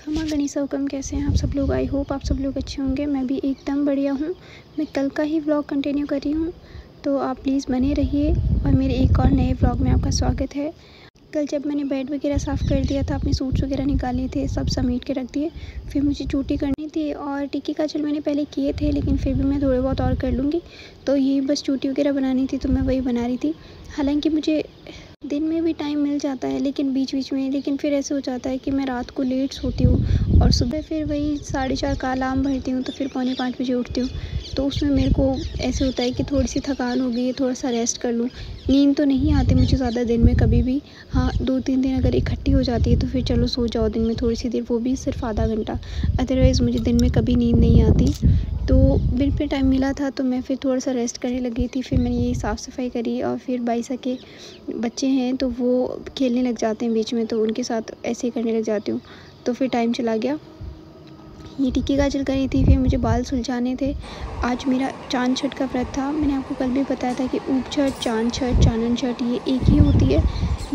खमा गणिसा हुकम, कैसे हैं आप सब लोग। आई होप आप सब लोग अच्छे होंगे। मैं भी एकदम बढ़िया हूँ। मैं कल का ही व्लॉग कंटिन्यू कर रही हूँ, तो आप प्लीज़ बने रहिए और मेरे एक और नए व्लॉग में आपका स्वागत है। कल जब मैंने बेड वगैरह साफ़ कर दिया था, अपने सूट्स वगैरह निकाले थे, सब समेट के रख दिए। फिर मुझे चोटी करनी थी और टिक्की काजल मैंने पहले किए थे, लेकिन फिर भी मैं थोड़े बहुत और कर लूँगी। तो ये बस चोटी वगैरह बनानी थी, तो मैं वही बना रही थी। हालांकि मुझे दिन में भी टाइम मिल जाता है, लेकिन बीच बीच में, लेकिन फिर ऐसे हो जाता है कि मैं रात को लेट सोती हूँ और सुबह फिर वही 4:30 का अलार्म भरती हूँ, तो फिर 4:45 बजे उठती हूँ। तो उसमें मेरे को ऐसे होता है कि थोड़ी सी थकान हो गई है, थोड़ा सा रेस्ट कर लूँ। नींद तो नहीं आती मुझे ज़्यादा दिन में कभी भी। हाँ, 2-3 दिन अगर इकट्ठी हो जाती है तो फिर चलो सो जाओ दिन में थोड़ी सी देर, वो भी सिर्फ आधा घंटा। अदरवाइज़ मुझे दिन में कभी नींद नहीं आती। तो दिन पे टाइम मिला था तो मैं फिर थोड़ा सा रेस्ट करने लगी थी। फिर मैंने ये साफ़ सफाई करी और फिर बाइसा के बच्चे हैं तो वो खेलने लग जाते हैं बीच में, तो उनके साथ ऐसे ही करने लग जाती हूँ। तो फिर टाइम चला गया। ये टिक्की काजल करी थी, फिर मुझे बाल सुलझाने थे। आज मेरा चांद छठ का व्रत था। मैंने आपको कल भी बताया था कि ऊप छठ, चांद छठ, चानन छठ ये एक ही होती है।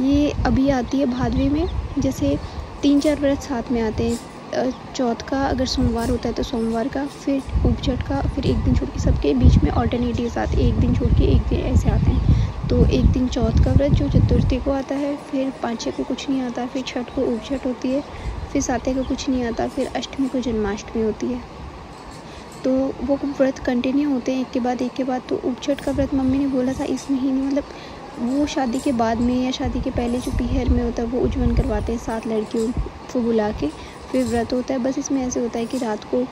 ये अभी आती है भादवे में। जैसे 3-4 व्रत साथ में आते हैं। चौथ का अगर सोमवार होता है तो सोमवार का, फिर ऊप छठ का, फिर एक दिन छोड़ के, सबके बीच में ऑल्टरनेटिव्स आते हैं, एक दिन छोड़ के एक दिन ऐसे आते हैं। तो एक दिन चौथ का व्रत जो चतुर्थी को आता है, फिर पाँचवें को कुछ नहीं आता, फिर छठ को ऊप छठ होती है, फिर सातवें को कुछ नहीं आता, फिर अष्टमी को जन्माष्टमी होती है। तो वो व्रत कंटिन्यू होते हैं एक के बाद एक के बाद। तो ऊप छठ का व्रत मम्मी ने बोला था इस महीने, मतलब वो शादी के बाद में या शादी के पहले जो पीहर में होता है वो उज्जवल करवाते हैं 7 लड़कियों को बुला के, फिर व्रत होता है। बस इसमें ऐसे होता है कि रात को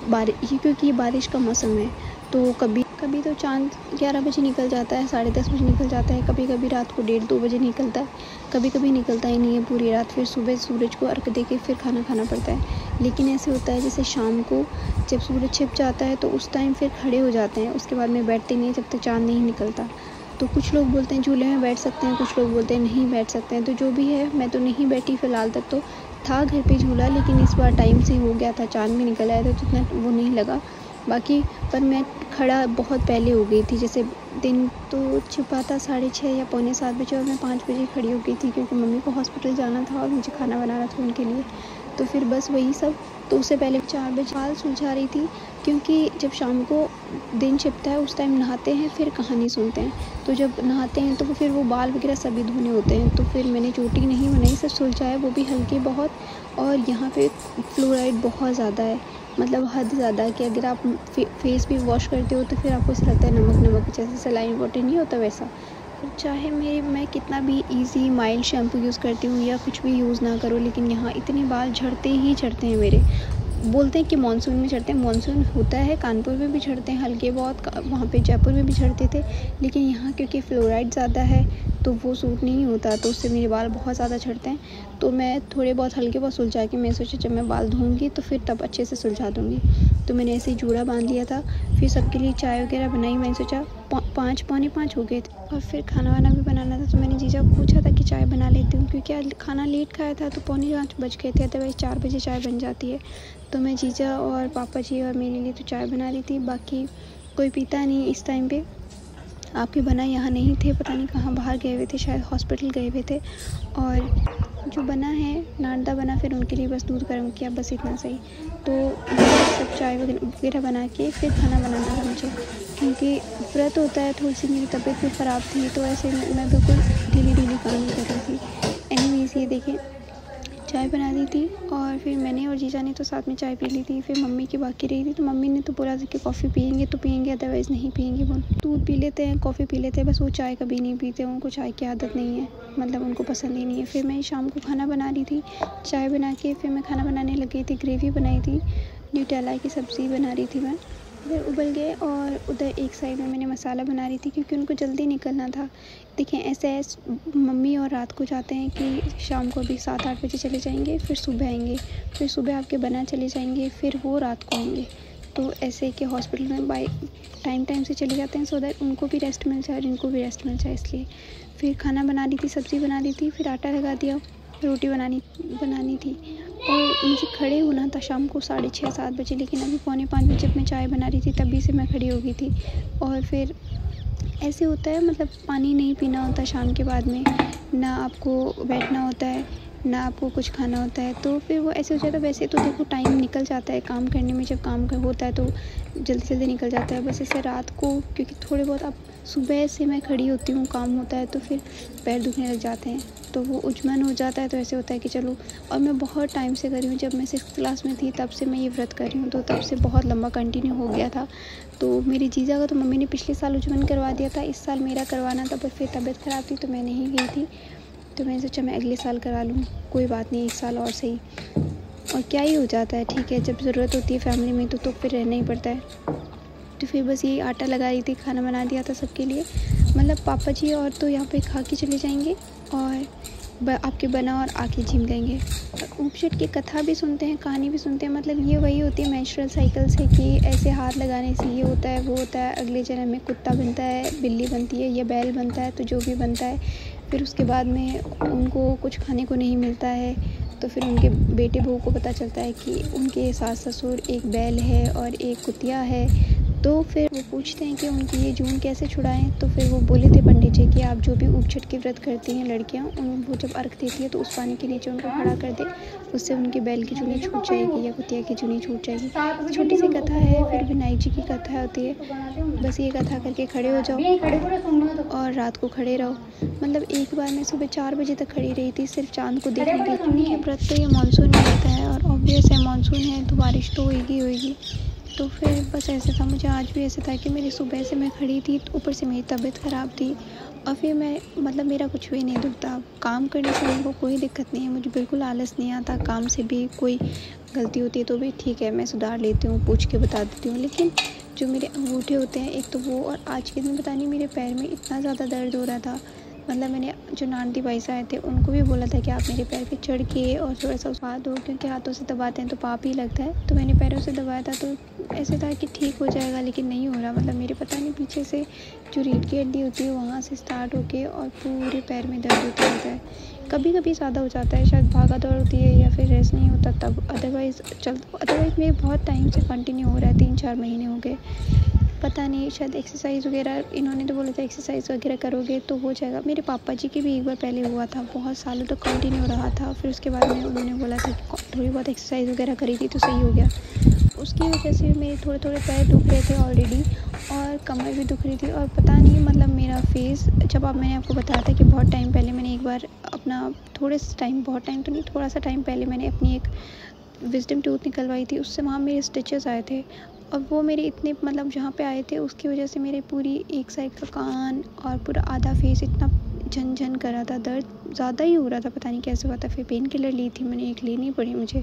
क्योंकि ये बारिश का मौसम है, तो कभी कभी तो चांद 11 बजे निकल जाता है, 10:30 बजे निकल जाता है, कभी कभी रात को 1:30-2 बजे निकलता है, कभी कभी निकलता ही नहीं है पूरी रात। फिर सुबह सूरज को अर्घ दे के फिर खाना खाना पड़ता है। लेकिन ऐसे होता है जैसे शाम को जब सूरज छिप जाता है तो उस टाइम फिर खड़े हो जाते हैं, उसके बाद में बैठते नहीं जब तक चाँद नहीं निकलता। तो कुछ लोग बोलते हैं झूले में बैठ सकते हैं, कुछ लोग बोलते हैं नहीं बैठ सकते हैं। तो जो भी है, मैं तो नहीं बैठी फ़िलहाल तक। तो था घर पे झूला, लेकिन इस बार टाइम से हो गया था, चाँद भी निकल आया था तो इतना वो नहीं लगा बाकी। पर मैं खड़ा बहुत पहले हो गई थी, जैसे दिन तो छिपा था 6:30 या 6:45 बजे, और मैं 5 बजे खड़ी हो गई थी क्योंकि मम्मी को हॉस्पिटल जाना था और मुझे खाना बनाना था उनके लिए। तो फिर बस वही सब। तो उससे पहले 4 बजे बाल सुलझा रही थी, क्योंकि जब शाम को दिन छिपता है उस टाइम नहाते हैं, फिर कहानी सुनते हैं। तो जब नहाते हैं तो फिर वो बाल वगैरह सभी धोने होते हैं। तो फिर मैंने चोटी नहीं बनाई, सिर्फ सुलझाया, वो भी हल्के बहुत। और यहाँ पे फ्लोराइड बहुत ज़्यादा है, मतलब हद ज़्यादा, कि अगर आप फेस भी वॉश करते हो तो फिर आपको ऐसा लगता है नमक नमक, जैसे सलाइन वाटर नहीं होता वैसा। चाहे मैं कितना भी इजी माइल्ड शैम्पू यूज़ करती हूँ या कुछ भी यूज़ ना करूँ, लेकिन यहाँ इतने बाल झड़ते ही झड़ते हैं मेरे। बोलते हैं कि मानसून में झड़ते हैं, मानसून होता है, कानपुर में भी झड़ते हैं हल्के बहुत, वहाँ पे जयपुर में भी झड़ते थे। लेकिन यहाँ क्योंकि फ्लोराइड ज़्यादा है तो वो सूट नहीं होता, तो उससे मेरे बाल बहुत ज़्यादा झड़ते हैं। तो मैं थोड़े बहुत हल्के बहुत सुलझा के, मैं सोचा जब मैं बाल धोऊँगी तो फिर तब अच्छे से सुलझा दूँगी। तो मैंने ऐसे ही जूड़ा बांध लिया था। फिर सबके लिए चाय वगैरह बनाई। मैंने सोचा 5 पौने 5 हो गए थे और फिर खाना वाना भी बनाना था। तो मैंने जीजा को पूछा था कि चाय बना लेती हूँ, क्योंकि आज खाना लेट खाया था तो 4:45 बज गए थे, अदरवाइज़ 4 बजे चाय बन जाती है। तो मैं जीजा और पापा जी और मेरे लिए तो चाय बना रही थी, बाकी कोई पीता नहीं इस टाइम पे। आपके बना यहाँ नहीं थे, पता नहीं कहाँ बाहर गए हुए थे, शायद हॉस्पिटल गए हुए थे। और जो बना है नाश्ता बना, फिर उनके लिए बस दूध गर्म किया, बस इतना सही। तो सब चाय वगैरह बना के फिर खाना बनाना था मुझे, क्योंकि व्रत होता है। थोड़ी सी मेरी तबीयत भी ख़राब थी, तो ऐसे मैं बिल्कुल ढीली काम कर रही थी। एनीवेज़ ये देखें, चाय बना दी थी और फिर मैंने और जीजा ने तो साथ में चाय पी ली थी। फिर मम्मी की बाकी रही थी, तो मम्मी ने तो बोला था कि कॉफ़ी पियेंगे तो पियेंगे, अदरवाइज़ नहीं पियेंगे। वो दूध पी लेते हैं, कॉफ़ी पी लेते हैं, बस वो चाय कभी नहीं पीते। उनको चाय की आदत नहीं है, मतलब उनको पसंद ही नहीं है। फिर मैं शाम को खाना बना रही थी, चाय बना के फिर मैं खाना बनाने लगी थी। ग्रेवी बनाई थी, न्यूटेला की सब्ज़ी बना रही थी मैं। इधर उबल गए और उधर एक साइड में मैंने मसाला बना रही थी, क्योंकि उनको जल्दी निकलना था। देखें ऐसे मम्मी और रात को जाते हैं कि शाम को भी 7-8 बजे चले जाएंगे, फिर सुबह आएंगे, फिर सुबह आपके बना चले जाएंगे, फिर वो रात को आएंगे। तो ऐसे कि हॉस्पिटल में बाय टाइम से चले जाते हैं, सो दैट उनको भी रेस्ट मिल जाए और इनको भी रेस्ट मिल जाए, इसलिए। फिर खाना बना दी थी, सब्ज़ी बना दी थी, फिर आटा लगा दिया, रोटी बनानी थी। और मुझे खड़े होना था शाम को 6:30-7 बजे, लेकिन अभी 4:45 बजे जब मैं चाय बना रही थी तभी से मैं खड़ी हो गई थी। और फिर ऐसे होता है, मतलब पानी नहीं पीना होता शाम के बाद में, ना आपको बैठना होता है, ना आपको कुछ खाना होता है, तो फिर वो ऐसे हो जाता है। वैसे तो देखो टाइम निकल जाता है काम करने में, जब काम का होता है तो जल्दी जल्दी निकल जाता है। बस ऐसे रात को, क्योंकि थोड़े बहुत अब सुबह से मैं खड़ी होती हूँ, काम होता है तो फिर पैर दुखने लग जाते हैं, तो वो उजमन हो जाता है। तो ऐसे होता है कि चलो, और मैं बहुत टाइम से कर रही हूँ, जब मैं 6th क्लास में थी तब से मैं ये व्रत कर रही हूँ, तो तब से बहुत लंबा कंटिन्यू हो गया था। तो मेरे जीजा का तो मम्मी ने पिछले साल उजमन करवा दिया था, इस साल मेरा करवाना था, पर फिर तबीयत ख़राब थी तो मैं नहीं गई थी। तो मैंने सोचा मैं अगले साल करवा लूँ, कोई बात नहीं, 1 साल और सही, और क्या ही हो जाता है। ठीक है, जब ज़रूरत होती है फैमिली में तो फिर रहना ही पड़ता है। तो फिर बस यही आटा लगा रही थी, खाना बना दिया था सबके लिए। मतलब पापा जी और तो यहाँ पे खा के चले जाएंगे और आपके बना और आके जिम गएंगे। उपचट की कथा भी सुनते हैं, कहानी भी सुनते हैं। मतलब ये वही होती है मेंस्ट्रुअल साइकिल से, कि ऐसे हाथ लगाने से ये होता है वो होता है, अगले जन्म में कुत्ता बनता है, बिल्ली बनती है या बैल बनता है, तो जो भी बनता है फिर उसके बाद में उनको कुछ खाने को नहीं मिलता है। तो फिर उनके बेटे बहू को पता चलता है कि उनके सास ससुर एक बैल है और एक कुतिया है। तो फिर वो पूछते हैं कि उनकी ये जून कैसे छुड़ाएं। तो फिर वो बोले थे पंडित जी कि आप जो भी ऊपछट की व्रत करती हैं लड़कियां, वो जब अर्घ देती है तो उस पानी के नीचे उनको खड़ा कर दे, उससे उनके बैल की जूनी छूट जाएगी या कुतिया की जूनी छूट जाएगी। छोटी सी कथा है, फिर विनायक जी की कथा होती है। बस ये कथा करके खड़े हो जाओ और रात को खड़े रहो। मतलब एक बार मैं सुबह 4 बजे तक खड़ी रही थी सिर्फ चांद को देखने के लिए, क्योंकि व्रत तो ये मानसून में होता है और ऑब्वियस है मानसून है तो बारिश तो होगी। तो फिर बस ऐसे था, मुझे आज भी ऐसे था कि मेरी सुबह से मैं खड़ी थी, तो ऊपर से मेरी तबीयत ख़राब थी और फिर मैं मतलब मेरा कुछ भी नहीं दुखता। काम करने से मेरे को कोई दिक्कत नहीं है, मुझे बिल्कुल आलस नहीं आता। काम से भी कोई गलती होती है तो भी ठीक है, मैं सुधार लेती हूँ, पूछ के बता देती हूँ। लेकिन जो मेरे अंगूठे होते हैं एक तो वो, और आज के दिन पता नहीं मेरे पैर में इतना ज़्यादा दर्द हो रहा था। मतलब मैंने जो नानदी भाई साहब आए थे उनको भी बोला था कि आप मेरे पैर पे चढ़ के और थोड़ा सा उठा दो, क्योंकि हाथों से दबाते हैं तो पाप ही लगता है। तो मैंने पैरों से दबाया था तो ऐसे था कि ठीक हो जाएगा, लेकिन नहीं हो रहा। मतलब मेरे पता नहीं पीछे से जो रीढ़ की हड्डी होती है वहाँ से स्टार्ट होके और पूरे पैर में दर्द होता रहता है। कभी कभी ज़्यादा हो जाता है, शायद भागा दौड़ होती है या फिर रेस्ट नहीं होता तब, अदरवाइज़ मेरे बहुत टाइम से कंटिन्यू हो रहा है, 3-4 महीने हो गए। पता नहीं, शायद एक्सरसाइज़ वगैरह, इन्होंने तो बोला था एक्सरसाइज़ वगैरह करोगे तो हो जाएगा। मेरे पापा जी की भी एक बार पहले हुआ था, बहुत सालों तक कंटिन्यू रहा था। फिर उसके बाद में उन्होंने बोला था कि थोड़ी बहुत एक्सरसाइज़ वगैरह करी थी तो सही हो गया। उसकी वजह से मेरे थोड़े थोड़े पैर दुख रहे थे ऑलरेडी, और कमर भी दुख रही थी। और पता नहीं मतलब मेरा फेस, जब मैंने आपको बताया था कि बहुत टाइम पहले मैंने एक बार अपना बहुत टाइम तो नहीं, थोड़ा सा टाइम पहले मैंने अपनी एक विज़डम टूथ निकलवाई थी, उससे वहाँ मेरे स्टिचेस आए थे। और वो मेरे इतने मतलब जहाँ पे आए थे उसकी वजह से मेरे पूरी एक साइड का कान और पूरा आधा फेस इतना झन कर रहा था, दर्द ज़्यादा ही हो रहा था, पता नहीं कैसे हुआ था। फिर पेन किलर ली थी मैंने, एक लेनी पड़ी मुझे,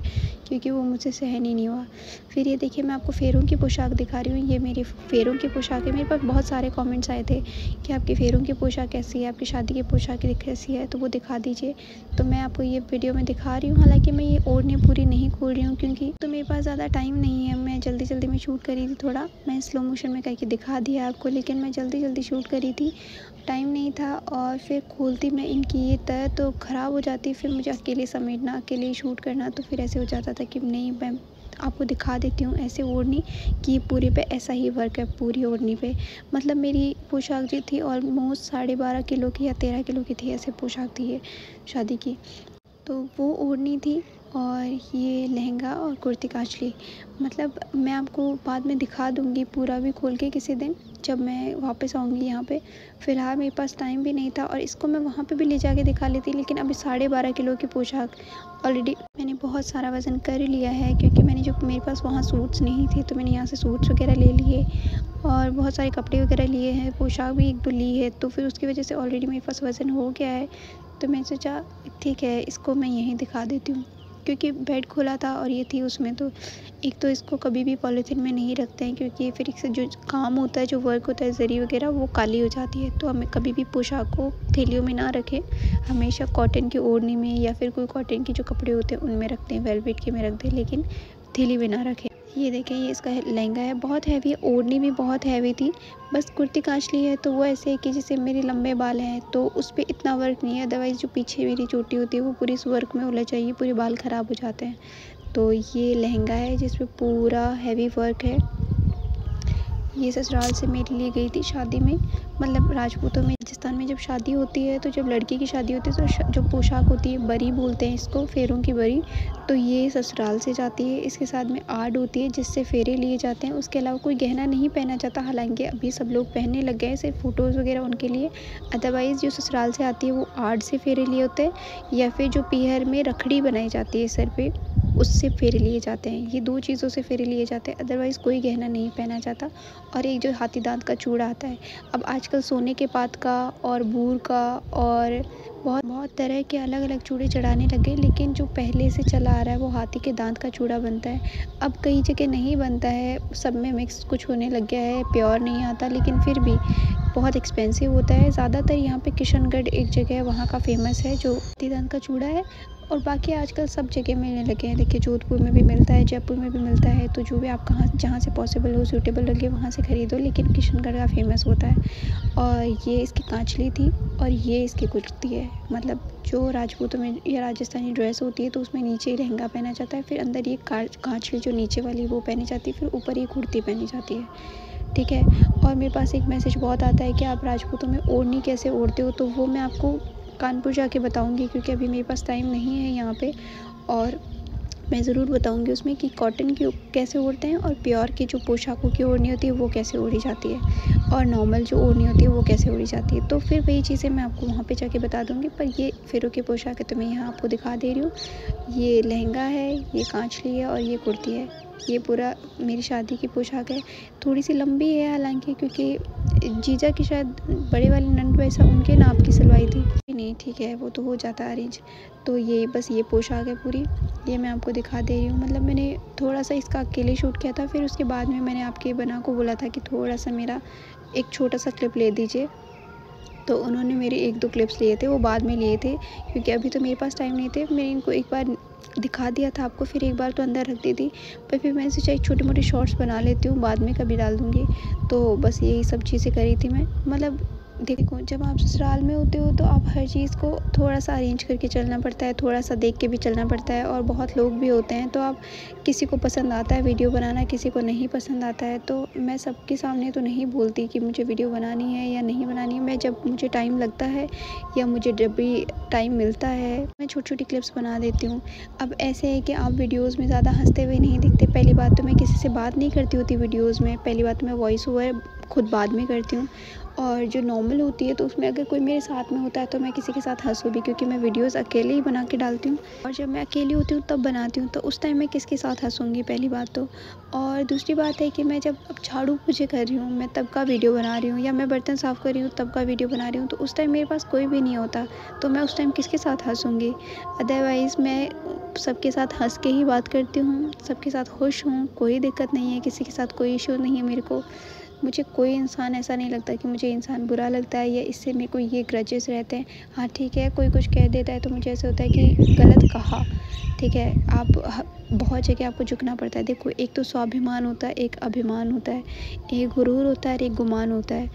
क्योंकि वो मुझसे सहन ही नहीं हुआ। फिर ये देखिए मैं आपको फेरों की पोशाक दिखा रही हूँ, ये मेरी फेरों की पोशाक है। मेरे पास बहुत सारे कमेंट्स आए थे कि आपकी फेरों की पोशाक कैसी है, आपकी शादी की पोशाक कैसी है, तो वो दिखा दीजिए। तो मैं आपको ये वीडियो में दिखा रही हूँ। हालांकि मैं ये ओढ़नी पूरी नहीं खोल रही हूँ, क्योंकि तो मेरे पास ज़्यादा टाइम नहीं है। मैं जल्दी में शूट करी थी, थोड़ा मैं स्लो मोशन में करके दिखा दिया आपको, लेकिन मैं जल्दी शूट करी थी, टाइम नहीं था। और फिर खोलती मैं इनकी ये तय तो ख़राब हो जाती, फिर मुझे अकेले समेटना, अकेले शूट करना, तो फिर ऐसे हो जाता था कि नहीं, मैं आपको दिखा देती हूँ ऐसे ओढ़नी कि पूरे पे ऐसा ही वर्क है, पूरी ओढ़नी पे। मतलब मेरी पोशाक जो थी ऑलमोस्ट 12.5 किलो की या 13 किलो की थी, ऐसे पोशाक थी ये शादी की। तो वो ओढ़नी थी और ये लहंगा और कुर्ती काचली। मतलब मैं आपको बाद में दिखा दूँगी पूरा भी खोल के किसी दिन, जब मैं वापस आऊँगी यहाँ पे। फ़िलहाल मेरे पास टाइम भी नहीं था, और इसको मैं वहाँ पे भी ले जाके दिखा लेती, लेकिन अभी 12.5 किलो की पोशाक ऑलरेडी मैंने बहुत सारा वज़न कर लिया है, क्योंकि मेरे पास वहाँ सूट्स नहीं थे तो मैंने यहाँ से सूट्स वगैरह ले लिए और बहुत सारे कपड़े वगैरह लिए हैं, पोशाक भी 1-2 ली है। तो फिर उसकी वजह से ऑलरेडी मेरे पास वज़न हो गया है। तो मैंने सोचा ठीक है, इसको मैं यहीं दिखा देती हूँ, क्योंकि बेड खोला था और ये थी उसमें। तो एक तो इसको कभी भी पॉलीथीन में नहीं रखते हैं, क्योंकि फिर इससे जो काम होता है, जो वर्क होता है, ज़री वगैरह, वो काली हो जाती है। तो हमें कभी भी पोशाक को थैलियों में ना रखें, हमेशा कॉटन की ओढ़नी में या फिर कोई कॉटन के जो कपड़े होते हैं उनमें रखते हैं, वेलवेट के में रख दें, लेकिन थैली में ना रखें। ये देखें, ये इसका लहंगा है, बहुत हैवी है, ओढ़नी भी बहुत हैवी थी। बस कुर्ती कांचली है तो वो ऐसे है कि जैसे मेरे लंबे बाल हैं तो उस पर इतना वर्क नहीं है, अदरवाइज़ जो पीछे मेरी चोटी होती है वो पूरी इस वर्क में उलझ जाएगी, पूरे बाल ख़राब हो जाते हैं। तो ये लहंगा है जिसपे पूरा हैवी वर्क है। ये ससुराल से मेरी ली गई थी शादी में, मतलब राजपूतों में, राजस्थान में जब शादी होती है तो जब लड़की की शादी होती है तो जो पोशाक होती है, बरी बोलते हैं इसको, फेरों की बरी, तो ये ससुराल से जाती है। इसके साथ में आड़ होती है जिससे फेरे लिए जाते हैं। उसके अलावा कोई गहना नहीं पहना जाता, हालांकि अभी सब लोग पहनने लग गए हैं, सिर्फ फ़ोटोज़ वगैरह उनके लिए। अदरवाइज़ जो ससुराल से आती है वो आड़ से फेरे लिए होते हैं, या फिर जो पीहर में रखड़ी बनाई जाती है सर पे, उससे फेरे लिए जाते हैं। ये 2 चीज़ों से फेरे लिए जाते हैं, अदरवाइज़ कोई गहना नहीं पहना जाता। और एक जो हाथी दाँत का चूड़ा आता है, अब आजकल सोने के पात का और बूर का और बहुत बहुत तरह के अलग अलग चूड़े चढ़ाने लगे, लेकिन जो पहले से चला आ रहा है वो हाथी के दाँत का चूड़ा बनता है। अब कई जगह नहीं बनता है, सब में मिक्स कुछ होने लग गया है, प्योर नहीं आता, लेकिन फिर भी बहुत एक्सपेंसिव होता है। ज़्यादातर यहाँ पे किशनगढ़ एक जगह है, वहाँ का फेमस है जो हाथी दाँत का चूड़ा है। और बाकी आजकल सब जगह मिलने लगे हैं। देखिए जोधपुर में भी मिलता है, जयपुर में भी मिलता है, तो जो भी आप जहाँ से पॉसिबल हो, सूटेबल लगे, वहाँ से ख़रीदो, लेकिन किशनगढ़ का फेमस होता है। और ये इसकी कांचली थी और ये इसकी कुर्ती है। मतलब जो राजपूतों में या राजस्थानी ड्रेस होती है तो उसमें नीचे ही लहंगा पहना जाता है, फिर अंदर ये कांचली जो नीचे वाली वो पहनी जाती है, फिर ऊपर ये कुर्ती पहनी जाती है, ठीक है। और मेरे पास एक मैसेज बहुत आता है कि आप राजपूतों में ओढ़नी कैसे ओढ़ते हो, तो वो मैं आपको कानपुर जाके बताऊंगी, क्योंकि अभी मेरे पास टाइम नहीं है यहाँ पे। और मैं ज़रूर बताऊंगी उसमें कि कॉटन की कैसे ओढ़ते हैं और प्योर की जो पोशाकों की ओढ़नी होती है वो कैसे ओढ़ी जाती है, और नॉर्मल जो ओढ़नी होती है वो कैसे ओढ़ी जाती है। तो फिर वही चीज़ें मैं आपको वहाँ पे जाके बता दूंगी। पर ये फेरों की पोशाक है तो मैं यहाँ आपको दिखा दे रही हूँ। ये लहंगा है, ये कांचली है और ये कुर्ती है। ये पूरा मेरी शादी की पोशाक है। थोड़ी सी लंबी है हालांकि, क्योंकि जीजा की शायद बड़े वाली नंद वैसा उनके नाप की सिलवाई थी। नहीं ठीक है, वो तो हो जाता है अरेंज। तो ये बस ये पोशाक है पूरी, ये मैं आपको दिखा दे रही हूँ। मतलब मैंने थोड़ा सा इसका अकेले शूट किया था, फिर उसके बाद में मैंने आपके बना को बोला था कि थोड़ा सा मेरा एक छोटा सा क्लिप ले दीजिए, तो उन्होंने मेरे 1-2 क्लिप्स लिए थे, वो बाद में लिए थे, क्योंकि अभी तो मेरे पास टाइम नहीं थे। मैंने इनको एक बार दिखा दिया था आपको, फिर एक बार तो अंदर रख दी थी, पर फिर मैंने सोचा एक छोटे मोटे शॉर्ट्स बना लेती हूँ, बाद में कभी डाल दूँगी। तो बस यही सब चीज़ें करी थी मैं। मतलब देखो, जब आप ससुराल में होते हो तो आप हर चीज़ को थोड़ा सा अरेंज करके चलना पड़ता है, थोड़ा सा देख के भी चलना पड़ता है। और बहुत लोग भी होते हैं, तो आप किसी को पसंद आता है वीडियो बनाना, किसी को नहीं पसंद आता है। तो मैं सबके सामने तो नहीं बोलती कि मुझे वीडियो बनानी है या नहीं बनानी है। मैं जब मुझे टाइम लगता है या मुझे जब भी टाइम मिलता है, मैं छोटी छोटी क्लिप्स बना देती हूँ। अब ऐसे है कि आप वीडियोज़ में ज़्यादा हंसते हुए नहीं दिखते। पहली बात तो मैं किसी से बात नहीं करती होती वीडियोज़ में, पहली बात तो मैं वॉइस ओवर खुद बाद में करती हूँ। और जो नॉर्मल होती है तो उसमें अगर कोई मेरे साथ में होता है तो मैं किसी के साथ हंसूँ भी, क्योंकि मैं वीडियोस अकेले ही बना के डालती हूँ। और जब मैं अकेली होती हूँ तब बनाती हूँ, तो उस टाइम मैं किसके साथ हंसूँगी, पहली बात तो। और दूसरी बात है कि मैं जब अब झाड़ू पोछे कर रही हूँ, मैं तब का वीडियो बना रही हूँ, या मैं बर्तन साफ़ कर रही हूँ तब का वीडियो बना रही हूँ, तो उस टाइम मेरे पास कोई भी नहीं होता, तो मैं उस टाइम किसके साथ हंसूँगी। अदरवाइज़ मैं सबके साथ हंस के ही बात करती हूँ, सबके साथ खुश हूँ, कोई दिक्कत नहीं है, किसी के साथ कोई इशू नहीं है मेरे को। मुझे कोई इंसान ऐसा नहीं लगता कि मुझे इंसान बुरा लगता है या इससे मेरे को ये ग्रजेस रहते हैं। हाँ ठीक है, कोई कुछ कह देता है तो मुझे ऐसा होता है कि गलत कहा, ठीक है। बहुत जगह आपको झुकना पड़ता है। देखो, एक तो स्वाभिमान होता है, एक अभिमान होता है, एक गुरूर होता है और एक गुमान होता है।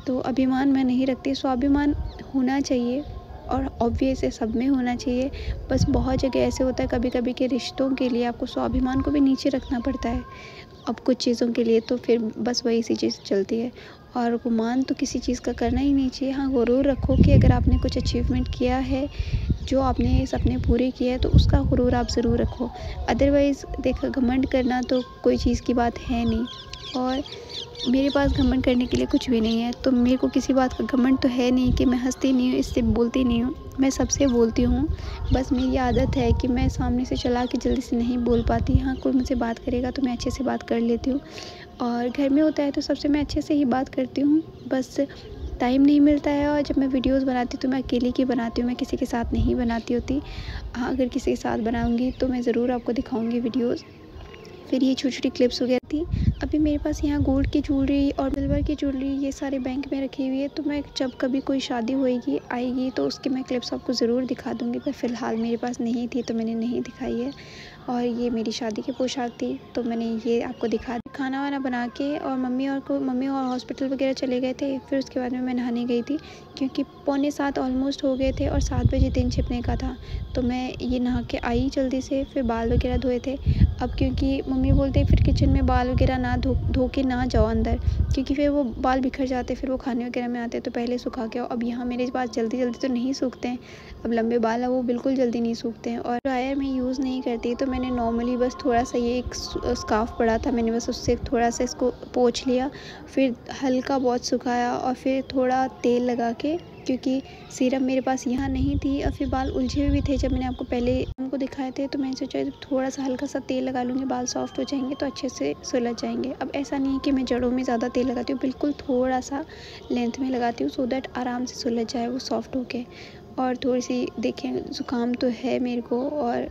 तो अभिमान मैं नहीं रखती, स्वाभिमान होना चाहिए और ऑब्वियस है, सब में होना चाहिए। बस बहुत जगह ऐसे होता है कभी कभी के रिश्तों के लिए आपको स्वाभिमान को भी नीचे रखना पड़ता है, अब कुछ चीज़ों के लिए, तो फिर बस वही सी चीज़ चलती है। और गुमान तो किसी चीज़ का करना ही नहीं चाहिए। हाँ, गुरूर रखो कि अगर आपने कुछ अचीवमेंट किया है, जो आपने सपने पूरे किए हैं, तो उसका गुरूर आप ज़रूर रखो। अदरवाइज़ देखो, घमंड करना तो कोई चीज़ की बात है नहीं, और मेरे पास घमंड करने के लिए कुछ भी नहीं है, तो मेरे को किसी बात का घमंड तो है नहीं कि मैं हंसती नहीं हूँ, इससे बोलती नहीं हूँ। मैं सबसे बोलती हूँ, बस मेरी आदत है कि मैं सामने से चला के जल्दी से नहीं बोल पाती। हाँ, कोई मुझसे बात करेगा तो मैं अच्छे से बात कर लेती हूँ, और घर में होता है तो सबसे मैं अच्छे से ही बात करती हूँ। बस टाइम नहीं मिलता है, और जब मैं वीडियोज़ बनाती हूँ तो मैं अकेले की बनाती हूँ, मैं किसी के साथ नहीं बनाती होती। हाँ, अगर किसी के साथ बनाऊँगी तो मैं ज़रूर आपको दिखाऊँगी वीडियोज़। फिर ये छोटी छोटी क्लिप्स वगैरह थी। अभी मेरे पास यहाँ गोल्ड की ज्वेलरी और सिल्वर की ज्वेलरी ये सारे बैंक में रखी हुई है, तो मैं जब कभी कोई शादी होएगी आएगी तो उसके मैं क्लिप्स आपको ज़रूर दिखा दूँगी, पर फ़िलहाल मेरे पास नहीं थी तो मैंने नहीं दिखाई है। और ये मेरी शादी की पोशाक थी तो मैंने ये आपको दिखा दी। खाना वाना बना के और मम्मी और हॉस्पिटल वगैरह चले गए थे, फिर उसके बाद में मैं नहाने गई थी, क्योंकि 6:45 ऑलमोस्ट हो गए थे और 7 बजे दिन छिपने का था। तो मैं ये नहा के आई जल्दी से, फिर बाल वगैरह धोए थे। अब क्योंकि मम्मी बोलते फिर किचन में बाल वगैरह ना धो के ना जाओ अंदर, क्योंकि फिर वो बाल बिखर जाते, फिर वो खाने वगैरह में आते हैं, तो पहले सुखा के आओ। अब यहाँ मेरे पास जल्दी तो नहीं सूखते हैं, अब लंबे बाल है वो बिल्कुल जल्दी नहीं सूखते हैं। और ड्रायर मैं यूज़ नहीं करती, तो मैंने नॉर्मली बस थोड़ा सा ये एक स्कार्फ पड़ा था, मैंने बस उससे थोड़ा सा इसको पोंछ लिया, फिर हल्का बहुत सुखाया और फिर थोड़ा तेल लगा के, क्योंकि सीरम मेरे पास यहाँ नहीं थी और फिर बाल उलझे हुए भी थे जब मैंने आपको पहले हमको दिखाए थे, तो मैंने सोचा थोड़ा सा हल्का सा तेल लगा लूँगी, बाल सॉफ्ट हो जाएंगे तो अच्छे से सुलझ जाएंगे। अब ऐसा नहीं है कि मैं जड़ों में ज़्यादा तेल लगाती हूँ, बिल्कुल थोड़ा सा लेंथ में लगाती हूँ, सो दैट आराम से सुलझ जाए वो सॉफ्ट होके। और थोड़ी सी देखें, ज़ुकाम तो है मेरे को और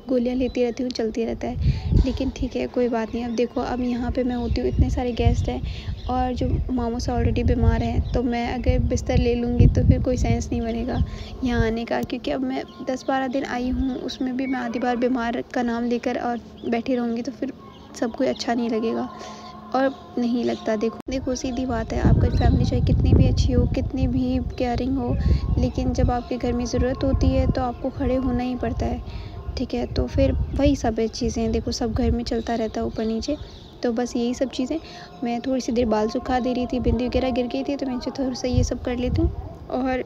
गोलियां लेती रहती हूँ, चलती रहता है, लेकिन ठीक है कोई बात नहीं। अब देखो, अब यहाँ पे मैं होती हूँ, इतने सारे गेस्ट हैं और जो मामू सा ऑलरेडी बीमार हैं, तो मैं अगर बिस्तर ले लूँगी तो फिर कोई सेंस नहीं बनेगा यहाँ आने का, क्योंकि अब मैं 10-12 दिन आई हूँ, उसमें भी मैं आधी बार बीमार का नाम लेकर और बैठी रहूँगी, तो फिर सब कोई अच्छा नहीं लगेगा और नहीं लगता। देखो सीधी बात है, आपका फैमिली चाहे कितनी भी अच्छी हो, कितनी भी केयरिंग हो, लेकिन जब आपके घर में ज़रूरत होती है तो आपको खड़े होना ही पड़ता है, ठीक है। तो फिर वही सब चीज़ें देखो, सब घर में चलता रहता है ऊपर नीचे, तो बस यही सब चीज़ें। मैं थोड़ी सी देर बाल सुखा दे रही थी, बिंदी वगैरह गिर गई थी, तो मैं थोड़ा सा ये सब कर लेती हूँ। और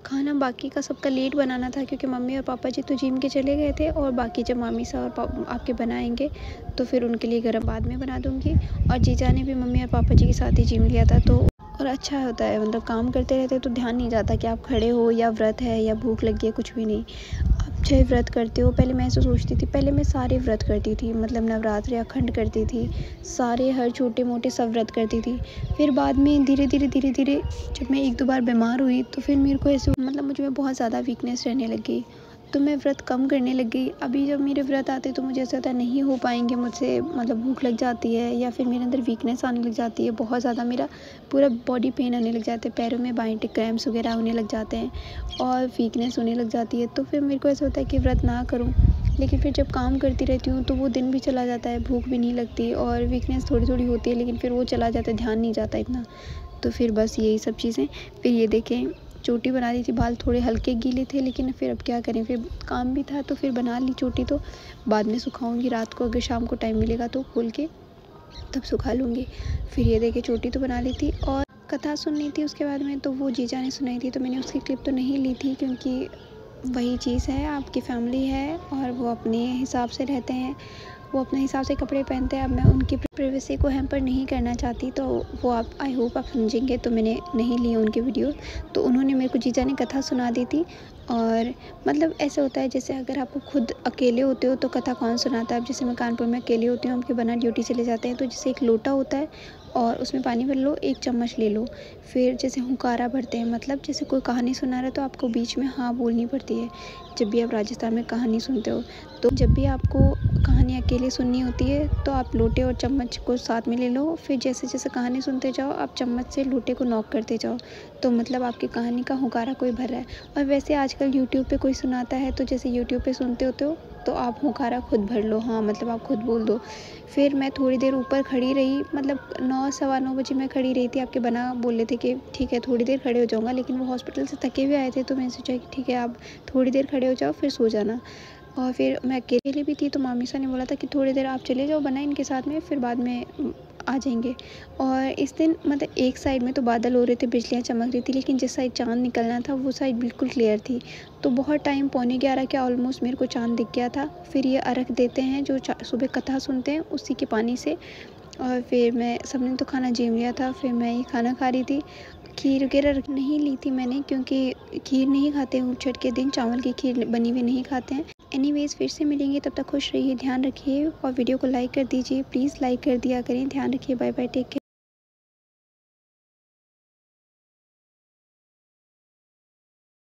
खाना बाकी का सबका लेट बनाना था, क्योंकि मम्मी और पापा जी तो जिम के चले गए थे, और बाकी जब मामी सा और आपके बनाएंगे तो फिर उनके लिए गर्म बाद में बना दूँगी। और जीजा ने भी मम्मी और पापा जी के साथ ही जिम लिया था, तो और अच्छा होता है, मतलब काम करते रहते तो ध्यान नहीं जाता कि आप खड़े हो या व्रत है या भूख लगी है, कुछ भी नहीं। आप चाहे व्रत करते हो, पहले मैं ऐसे सोचती थी, पहले मैं सारे व्रत करती थी, मतलब नवरात्रि अखंड करती थी, सारे हर छोटे मोटे सब व्रत करती थी। फिर बाद में धीरे धीरे जब मैं 1-2 बार बीमार हुई, तो फिर मेरे को ऐसे मतलब मुझ में बहुत ज़्यादा वीकनेस रहने लगी, तो मैं व्रत कम करने लग गई। अभी जब मेरे व्रत आते तो मुझे ऐसा होता है नहीं हो पाएंगे मुझसे, मतलब भूख लग जाती है या फिर मेरे अंदर वीकनेस आने लग जाती है, बहुत ज़्यादा मेरा पूरा बॉडी पेन आने लग जाता है, पैरों में बाइंड क्रैम्प्स वगैरह होने लग जाते हैं और वीकनेस होने लग जाती है। तो फिर मेरे को ऐसा होता है कि व्रत ना करूँ, लेकिन फिर जब काम करती रहती हूँ तो वो दिन भी चला जाता है, भूख भी नहीं लगती और वीकनेस थोड़ी थोड़ी होती है, लेकिन फिर वो चला जाता है, ध्यान नहीं जाता इतना। तो फिर बस यही सब चीज़ें। फिर ये देखें, चोटी बना दी थी, बाल थोड़े हल्के गीले थे, लेकिन फिर अब क्या करें, फिर काम भी था तो फिर बना ली चोटी, तो बाद में सुखाऊंगी रात को, अगर शाम को टाइम मिलेगा तो खोल के तब सुखा लूँगी। फिर ये देखे, चोटी तो बना ली थी और कथा सुननी थी उसके बाद में, तो वो जीजा ने सुनाई थी, तो मैंने उसकी क्लिप तो नहीं ली थी, क्योंकि वही चीज़ है, आपकी फैमिली है और वो अपने हिसाब से रहते हैं, वो अपने हिसाब से कपड़े पहनते हैं। अब मैं उनकी प्राइवेसी को हैम्पर नहीं करना चाहती, तो वो आप आई होप आप समझेंगे, तो मैंने नहीं ली उनकी वीडियो। तो उन्होंने मेरे को जीजा ने कथा सुना दी थी, और मतलब ऐसे होता है जैसे अगर आप खुद अकेले होते हो तो कथा कौन सुनाता है। अब जैसे मैं कानपुर में अकेले होती हूँ, आपके बना ड्यूटी चले जाते हैं, तो जैसे एक लोटा होता है और उसमें पानी भर लो, 1 चम्मच ले लो, फिर जैसे हुंकारा भरते हैं, मतलब जैसे कोई कहानी सुना रहा है तो आपको बीच में हाँ बोलनी पड़ती है। जब भी आप राजस्थान में कहानी सुनते हो, तो जब भी आपको कहानी अकेले सुननी होती है तो आप लोटे और चम्मच को साथ में ले लो, फिर जैसे जैसे कहानी सुनते जाओ आप चम्मच से लोटे को नॉक करते जाओ, तो मतलब आपकी कहानी का हुंकारा कोई भर रहा है। और वैसे आजकल यूट्यूब पे कोई सुनाता है, तो जैसे यूट्यूब पे सुनते होते हो तो आप हुंकारा खुद भर लो, हाँ मतलब आप खुद बोल दो। फिर मैं थोड़ी देर ऊपर खड़ी रही, मतलब 9 सवा 9 बजे मैं खड़ी रही थी। आपके बना बोले थे कि ठीक है थोड़ी देर खड़े हो जाऊँगा, लेकिन वो हॉस्पिटल से थके हुए आए थे, तो मैंने सोचा कि ठीक है आप थोड़ी देर खड़े हो जाओ फिर सो जाना। और फिर मैं अकेले भी थी, तो मामी सा ने बोला था कि थोड़ी देर आप चले जाओ बना इनके साथ में, फिर बाद में आ जाएंगे। और इस दिन मतलब एक साइड में तो बादल हो रहे थे, बिजलियाँ चमक रही थी, लेकिन जिस साइड चाँद निकलना था वो साइड बिल्कुल क्लियर थी। तो बहुत टाइम 11:45 के ऑलमोस्ट मेरे को चाँद दिख गया था। फिर ये अर्घ देते हैं जो सुबह कथा सुनते हैं उसी के पानी से। और फिर मैं सबने तो खाना जिम लिया था, फिर मैं ये खाना खा रही थी। खीर वगैरह नहीं ली थी मैंने, क्योंकि खीर नहीं खाते हैं छठ के दिन, चावल की खीर बनी हुई नहीं खाते हैं। एनीवेज़ फिर से मिलेंगे, तब तक खुश रहिए, ध्यान रखिए और वीडियो को लाइक कर दीजिए, प्लीज़ लाइक कर दिया करें। ध्यान रखिए, बाय बाय, टेक केयर।